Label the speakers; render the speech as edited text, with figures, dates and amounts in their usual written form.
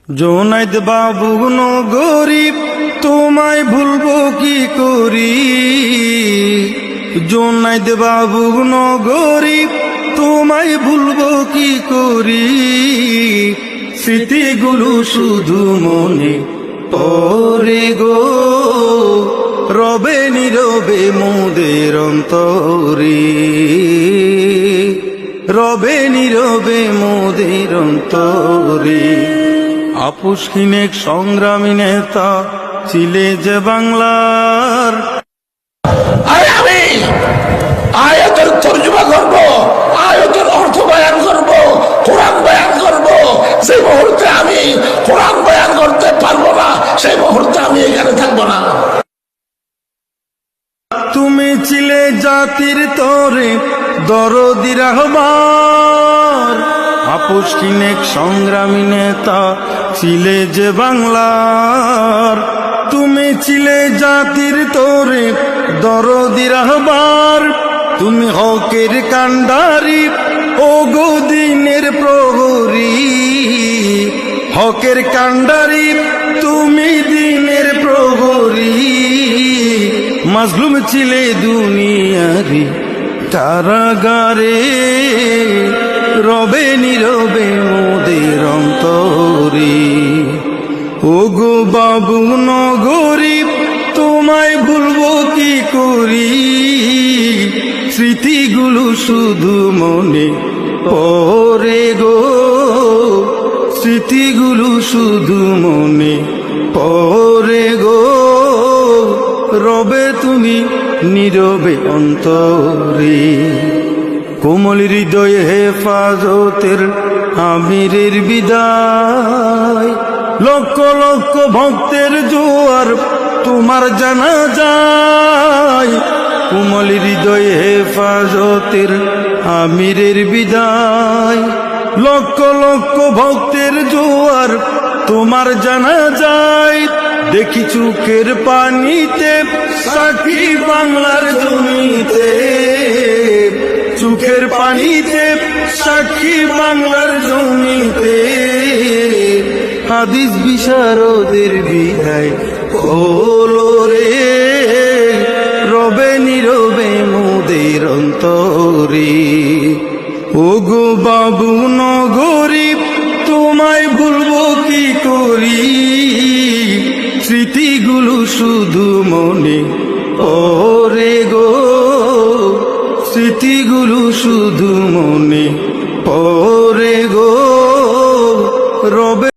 Speaker 1: জোনাইদ বাবু গরিব তোমায় ভুলবো কি করি। জোনাইদ বাবু গরিব তোমায় ভুলবো কি করি। স্মৃতিগুলো শুধু মনে পড়ে গো, রবে নীরবে মোদের অন্তরে, রবে নীরবে মোদের অন্তরে। আপুসহীন এক সংগ্রামী নেতা ছিলে যে বাংলার।
Speaker 2: আমি আয়াতের তর্জমা করব, আয়াতের অর্থ বয়ান করব, কোরআন বয়ান করব। সেই মুহূর্তে আমি কোরআন বয়ান করতে পারবো না, সেই মুহূর্তে আমি এখানে থাকবো না।
Speaker 1: তুমি ছিলে জাতির তরে দরদি রাহবার। আপুসহীন এক সংগ্রামী নেতা ছিলে যে বাংলার। তুমি ছিলে জাতির তরে দরদি রাহবার। তুমি হকের কান্ডারি ও গো দিনের প্রহরী। হকের কান্ডারি তুমি দিনের প্রহরী। মাজলুম ছিলে দুনিয়ারি কারাগারে, রবে নীরবে মোদের অন্তরে। ও গো বাবু গরিব তোমায় ভুলবো কি করি। স্মৃতিগুলো শুধু মনে পড়ে গো, স্মৃতিগুলো শুধু মনে পড়ে গো, রবে তুমি নীরবে অন্তরে। কোমল হৃদয়ে হেফাজতের আমিরের বিদায়। লক্ষ লক্ষ ভক্তের জোয়ার তোমার জানা যায়। কোমল হৃদয়ে হেফাজতের আমিরের বিদায়। লক্ষ লক্ষ ভক্তের জোয়ার তোমার জানা যায়। দেখি চোখের পানিতে সাক্ষী বাংলার জমিতে, চোখের পানিতে সাক্ষী বাংলার জমিতে। হাদিস বিশারদের বিদায় হলো রে, রবে নীরবে মোদের অন্তরে। ও গো বাবু গরিব তোমায় ভুলবো কি করি। স্মৃতিগুলো শুধু মনে পড়ে গো, স্মৃতিগুলো শুধু মনে পড়ে গো, রবে